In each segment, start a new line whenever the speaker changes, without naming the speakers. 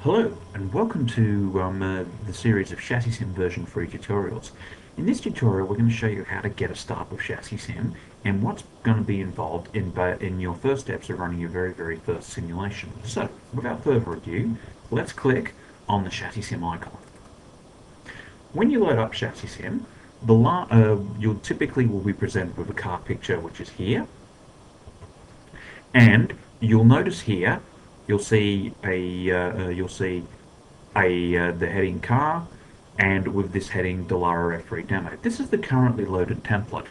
Hello, and welcome to the series of Chassissim version 3 tutorials. In this tutorial, we're going to show you how to get a start with Chassissim and what's going to be involved in your first steps of running your very first simulation. So, without further ado, let's click on the Chassissim icon. When you load up Chassissim, you'll typically will be presented with a car picture, which is here, and you'll notice here you'll see the heading car, and with this heading Dallara F3 demo. This is the currently loaded template.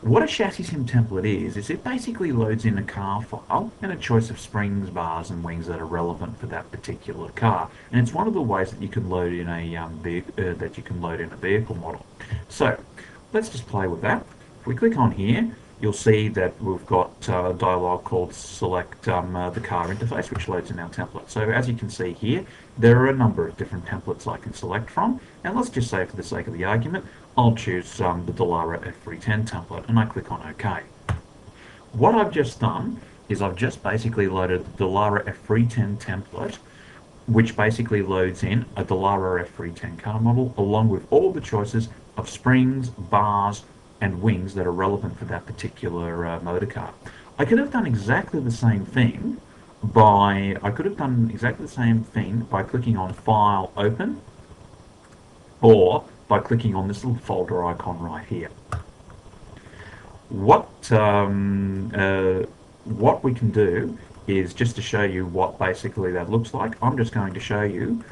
What a Chassissim template is it basically loads in a car file and a choice of springs, bars, and wings that are relevant for that particular car. And it's one of the ways that you can load in a vehicle model. So let's just play with that. If we click on here, you'll see that we've got a dialog called select the car interface, which loads in our template. So as you can see here, there are a number of different templates I can select from, and let's just say for the sake of the argument, I'll choose the Dallara F310 template, and I click on OK. What I've just done is I've just basically loaded the Dallara F310 template, which basically loads in a Dallara F310 car model along with all the choices of springs, bars, and wings that are relevant for that particular motor car. I could have done exactly the same thing by clicking on File, Open, or by clicking on this little folder icon right here. What we can do is, just to show you what basically that looks like, I'm just going to show you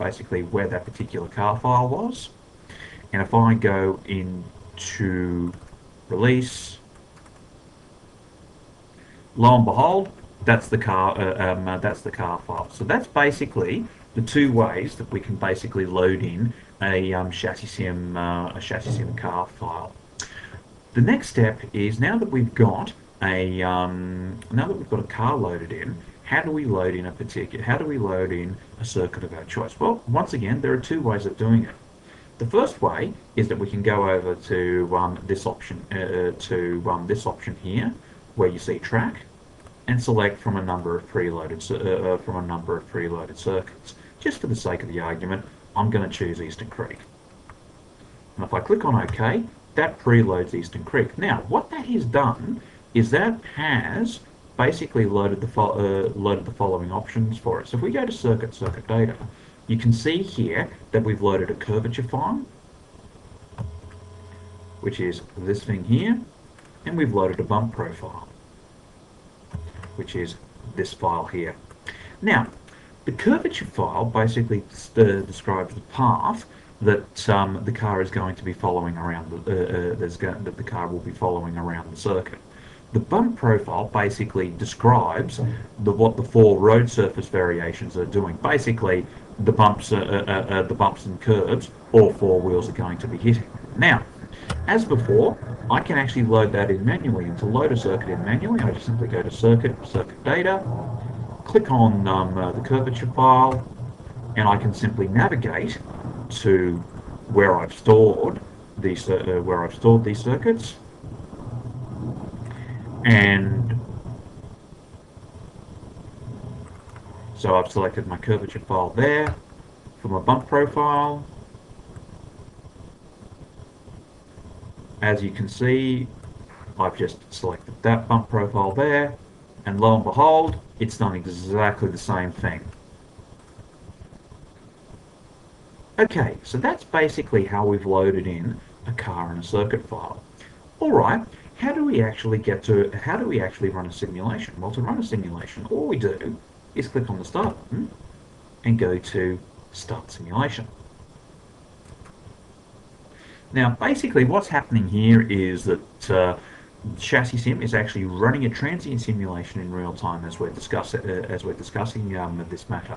basically where that particular car file was. And if I go into Release, lo and behold, that's the car file. So that's basically the two ways that we can basically load in a Chassissim car file. The next step is, now that we've got a car loaded in, how do we load in a circuit of our choice? Well, once again, there are two ways of doing it. The first way is that we can go over to this option here, where you see Track, and select from a number of preloaded circuits. Just for the sake of the argument, I'm going to choose Eastern Creek. And if I click on OK, that preloads Eastern Creek. Now, what that has done is that has basically loaded the following options for us. If we go to circuit data, you can see here that we've loaded a curvature file, which is this thing here, and we've loaded a bump profile, which is this file here. Now, the curvature file basically describes the path that the car is going to be following around that the car will be following around the circuit. The bump profile basically describes what the four road surface variations are doing. Basically, the bumps and curves all four wheels are going to be hitting. Now, as before, I can actually load that in manually. And to load a circuit in manually, I just simply go to circuit data, click on the curvature file, and I can simply navigate to where I've stored these circuits. And so I've selected my curvature file there. For my bump profile, as you can see, I've just selected that bump profile there, and lo and behold, it's done exactly the same thing. Okay, so that's basically how we've loaded in a car and a circuit file. All right, how do we actually run a simulation? Well, to run a simulation, all we do is click on the Start button and go to Start Simulation. Now, basically what's happening here is that Chassissim is actually running a transient simulation in real time as we're discussing this matter.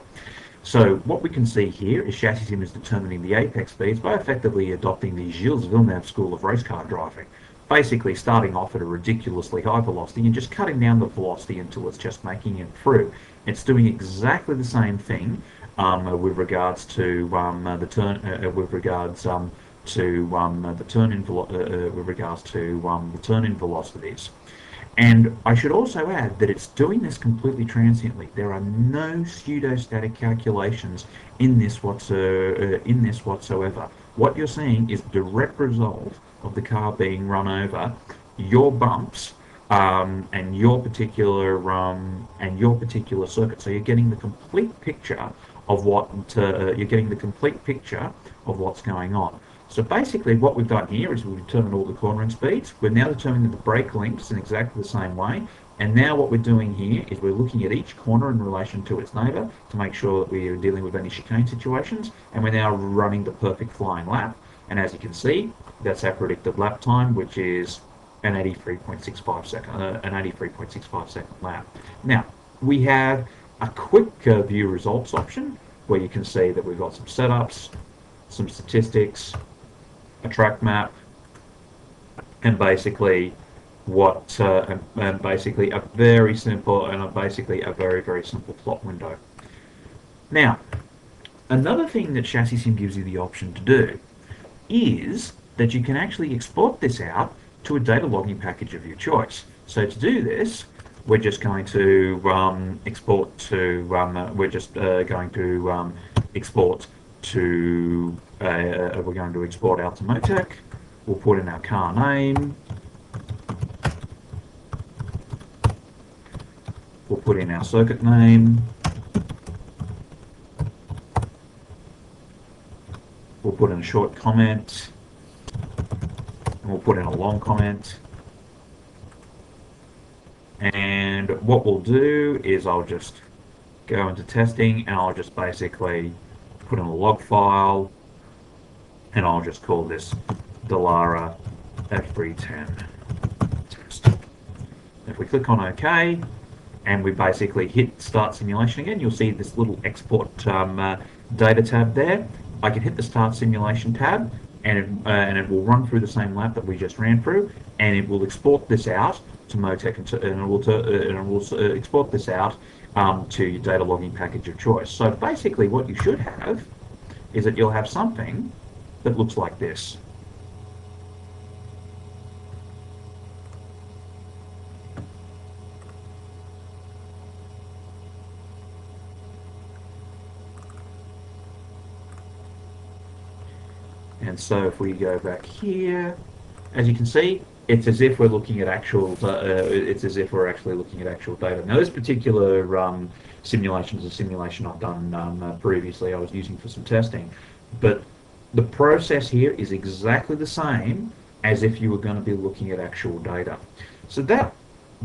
So what we can see here is Chassissim is determining the apex speeds by effectively adopting the Gilles Villeneuve school of race car driving. Basically starting off at a ridiculously high velocity and just cutting down the velocity until it's just making it through. It's doing exactly the same thing with regards to the turn in velocities. And I should also add that it's doing this completely transiently. There are no pseudo-static calculations in this whatsoever. What you're seeing is direct result of the car being run over, your bumps, and your particular circuit. So you're getting the complete picture of what's going on. So basically what we've done here is we've determined all the cornering speeds. We're now determining the brake lengths in exactly the same way. And now what we're doing here is we're looking at each corner in relation to its neighbour to make sure that we are dealing with any chicane situations. And we're now running the perfect flying lap. And as you can see, that's our predicted lap time, which is an 83.65 second lap. Now, we have a quick view results option where you can see that we've got some setups, some statistics, a track map, and basically and basically a very simple and basically a very simple plot window. Now, another thing that Chassissim gives you the option to do is that you can actually export this out to a data logging package of your choice. So to do this, we're just going to export to we're just going to export to we're going to export out to Motec. We'll put in our car name. We'll put in our circuit name. We'll put in a short comment. And we'll put in a long comment. And what we'll do is I'll just go into testing and I'll just basically put in a log file and I'll just call this Dallara F310 test. If we click on OK and we basically hit start simulation again, you'll see this little export data tab there. I can hit the start simulation tab and it will run through the same lap that we just ran through, and it will export this out to Motec and it will export this out to your data logging package of choice. So basically what you should have is that you'll have something that looks like this. And so if we go back here, as you can see, it's as if we're looking at it's as if we're actually looking at actual data. Now, this particular simulation is a simulation I've done previously. I was using for some testing, but the process here is exactly the same as if you were going to be looking at actual data. So that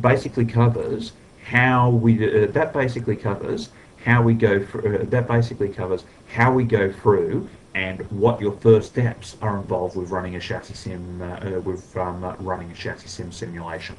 basically covers how we that basically covers how we go through that basically covers how we go through and what your first steps are involved with running a Chassissim simulation.